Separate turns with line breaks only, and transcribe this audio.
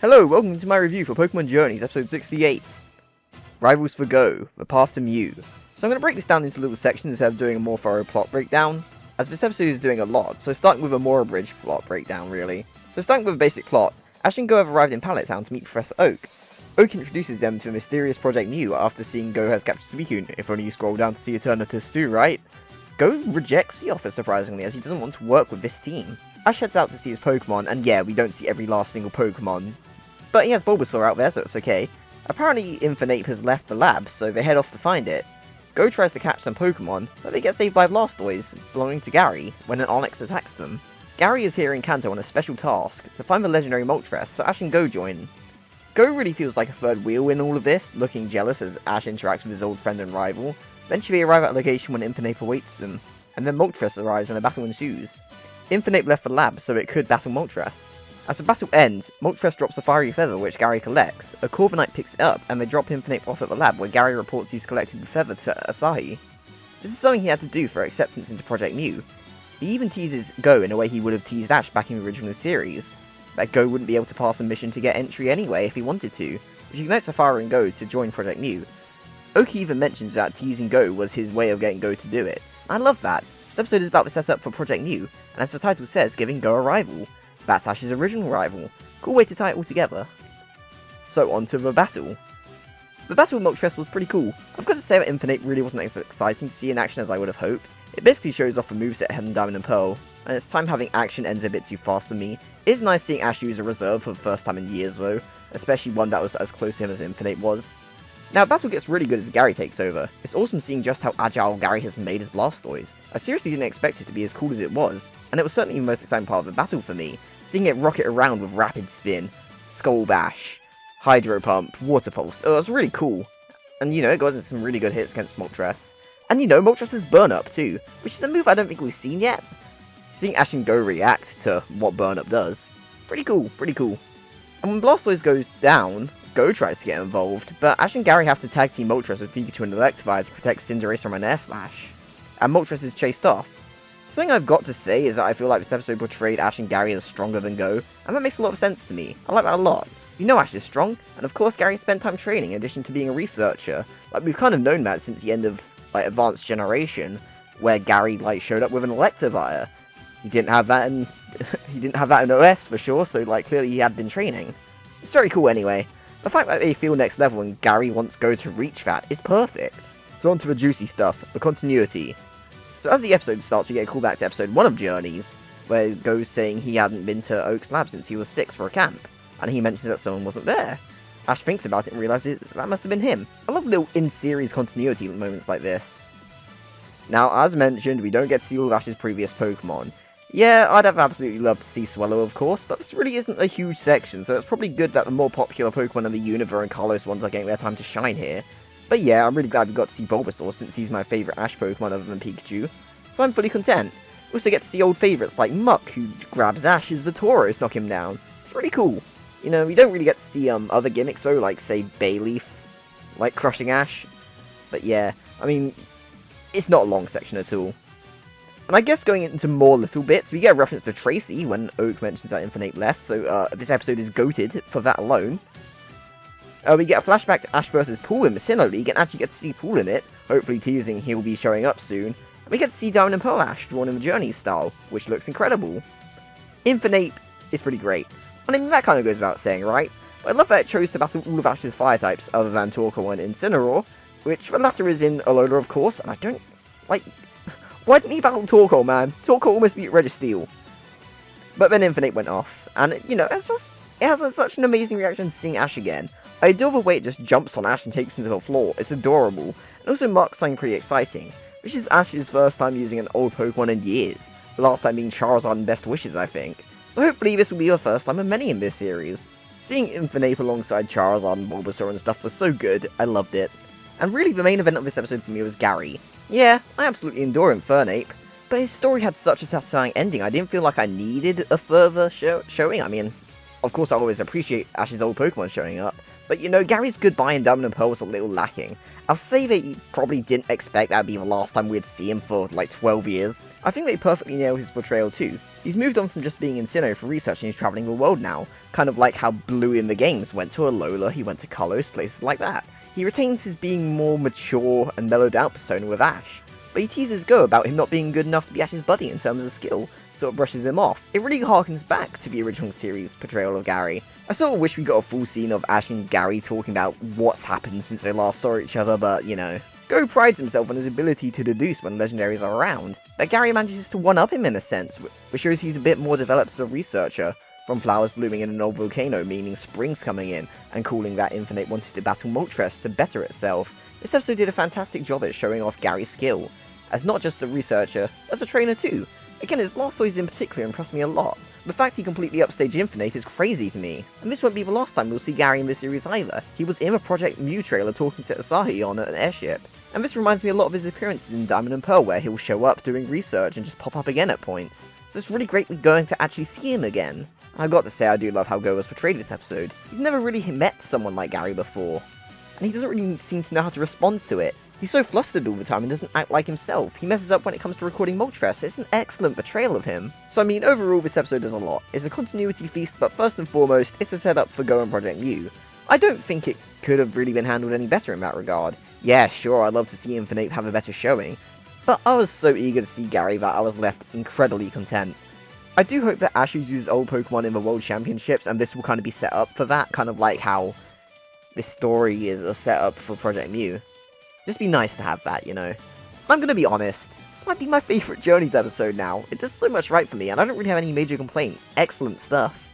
Hello, welcome to my review for Pokemon Journeys, episode 68. Rivals for Go, The Path to Mew. So I'm going to break this down into little sections instead of doing a more thorough plot breakdown, as this episode is doing a lot, so starting with a more abridged plot breakdown, really. So starting with a basic plot, Ash and Go have arrived in Pallet Town to meet Professor Oak. Oak introduces them to a mysterious Project Mew after seeing Go has captured Suicune. If only you scroll down to see Eternatus too, right? Go rejects the offer surprisingly, as he doesn't want to work with this team. Ash heads out to see his Pokemon, and yeah, we don't see every last single Pokemon, but he has Bulbasaur out there, so it's okay. Apparently, Infernape has left the lab, so they head off to find it. Go tries to catch some Pokemon, but they get saved by Blastoise, belonging to Gary, when an Onix attacks them. Gary is here in Kanto on a special task, to find the legendary Moltres, so Ash and Go join. Go really feels like a third wheel in all of this, looking jealous as Ash interacts with his old friend and rival. Eventually they arrive at a location when Infernape awaits them, and then Moltres arrives and a battle ensues. Infernape left the lab, so it could battle Moltres. As the battle ends, Moltres drops a fiery feather which Gary collects. A Corviknight picks it up, and they drop Infernape off at the lab where Gary reports he's collected the feather to Asahi. This is something he had to do for acceptance into Project Mew. He even teases Go in a way he would have teased Ash back in the original series, that Go wouldn't be able to pass a mission to get entry anyway if he wanted to, which ignites a fire in Go to join Project Mew. Oki even mentions that teasing Go was his way of getting Go to do it. I love that. This episode is about the setup for Project Mew, and as the title says, giving Go a rival. That's Ash's original rival. Cool way to tie it all together. So on to the battle. The battle with Moltres was pretty cool. I've got to say that Infernape really wasn't as exciting to see in action as I would have hoped. It basically shows off the moveset Heaven, Diamond and Pearl, and its time having action ends a bit too fast for me. It is nice seeing Ash use a reserve for the first time in years though, especially one that was as close to him as Infernape was. Now battle gets really good as Gary takes over. It's awesome seeing just how agile Gary has made his Blastoise. I seriously didn't expect it to be as cool as it was, and it was certainly the most exciting part of the battle for me. Seeing it rocket around with Rapid Spin, Skull Bash, Hydro Pump, Water Pulse, it was really cool. And you know, it got some really good hits against Moltres. And you know, Moltres' Burn Up too, which is a move I don't think we've seen yet. Seeing Ash and Go react to what Burn Up does, pretty cool, pretty cool. And when Blastoise goes down, Go tries to get involved, but Ash and Gary have to tag team Moltres with Pikachu and Electivire to protect Cinderace from an Air Slash. And Moltres is chased off. Something I've got to say is that I feel like this episode portrayed Ash and Gary as stronger than Go, and that makes a lot of sense to me. I like that a lot. You know Ash is strong, and of course Gary spent time training in addition to being a researcher. Like, we've kind of known that since the end of, like, Advanced Generation, where Gary, like, showed up with an Electivire. He didn't have that in OS for sure, so, like, clearly he had been training. It's very cool anyway. The fact that they feel next level and Gary wants Go to reach that is perfect. So on to the juicy stuff, the continuity. So as the episode starts, we get a callback to episode 1 of Journeys, where Go's saying he hadn't been to Oak's lab since he was 6 for a camp, and he mentions that someone wasn't there. Ash thinks about it and realizes that must have been him. I love little in-series continuity moments like this. Now, as mentioned, we don't get to see all of Ash's previous Pokemon. Yeah, I'd have absolutely loved to see Swellow, of course, but this really isn't a huge section, so it's probably good that the more popular Pokemon in the Unova and Kalos ones are getting their time to shine here. But yeah, I'm really glad we got to see Bulbasaur since he's my favourite Ash Pokemon other than Pikachu, so I'm fully content. We also get to see old favourites like Muck, who grabs Ash's Vitoros, knock him down. It's really cool. You know, we don't really get to see other gimmicks though, like say Bayleaf, like crushing Ash. But yeah, I mean, it's not a long section at all. And I guess going into more little bits, we get a reference to Tracy when Oak mentions that Infernape left, so this episode is goated for that alone. We get a flashback to Ash vs Paul in the Sinnoh League, and actually get to see Paul in it, hopefully teasing he'll be showing up soon. And we get to see Diamond and Pearl Ash drawn in the Journey style, which looks incredible. Infernape is pretty great. I mean, that kind of goes without saying, right? But I love that it chose to battle all of Ash's fire types, other than Torkoal and Incineroar, which the latter is in Alola, of course, and I don't, like, why didn't he battle Torkoal, man? Torkoal almost beat Registeel. But then Infernape went off, and, you know, it has such an amazing reaction to seeing Ash again. I adore the way it just jumps on Ash and takes him to the floor, it's adorable, and also marks something pretty exciting, which is Ash's first time using an old Pokemon in years, the last time being Charizard and Best Wishes, I think, so hopefully this will be the first time of many in this series. Seeing Infernape alongside Charizard and Bulbasaur and stuff was so good, I loved it. And really the main event of this episode for me was Gary. Yeah, I absolutely adore Infernape, but his story had such a satisfying ending, I didn't feel like I needed a further showing. I mean, Of course, I always appreciate Ash's old Pokemon showing up, but you know, Gary's goodbye in Diamond and Pearl was a little lacking. I'll say that you probably didn't expect that would be the last time we'd see him for like 12 years. I think they perfectly nailed his portrayal too. He's moved on from just being in Sinnoh for research and he's travelling the world now, kind of like how Blue in the games went to Alola, he went to Kalos, places like that. He retains his being more mature and mellowed out persona with Ash, but he teases Go about him not being good enough to be Ash's buddy in terms of skill, sort of brushes him off. It really harkens back to the original series portrayal of Gary. I sort of wish we got a full scene of Ash and Gary talking about what's happened since they last saw each other, but you know. Go prides himself on his ability to deduce when legendaries are around, but Gary manages to one-up him in a sense, which shows he's a bit more developed as a researcher, from flowers blooming in an old volcano meaning spring's coming in, and calling that Infinite wanted to battle Moltres to better itself. This episode did a fantastic job at showing off Gary's skill, as not just a researcher, as a trainer too. Again, his Blastoise in particular impressed me a lot. The fact he completely upstaged Infinite is crazy to me, and this won't be the last time we'll see Gary in this series either. He was in a Project Mew trailer talking to Asahi on an airship, and this reminds me a lot of his appearances in Diamond and Pearl where he'll show up doing research and just pop up again at points. So it's really great we're going to actually see him again. And I've got to say I do love how Go was portrayed this episode. He's never really met someone like Gary before, and he doesn't really seem to know how to respond to it. He's so flustered all the time and doesn't act like himself. He messes up when it comes to recording Moltres. It's an excellent portrayal of him. So I mean, overall this episode does a lot. It's a continuity feast, but first and foremost, it's a setup for Go and Project Mew. I don't think it could have really been handled any better in that regard. Yeah, sure, I'd love to see Infinite have a better showing, but I was so eager to see Gary that I was left incredibly content. I do hope that Ash uses old Pokemon in the World Championships, and this will kind of be set up for that, kind of like how this story is a setup for Project Mew. Just be nice to have that, you know. I'm gonna be honest, this might be my favourite Journeys episode now. It does so much right for me, and I don't really have any major complaints. Excellent stuff.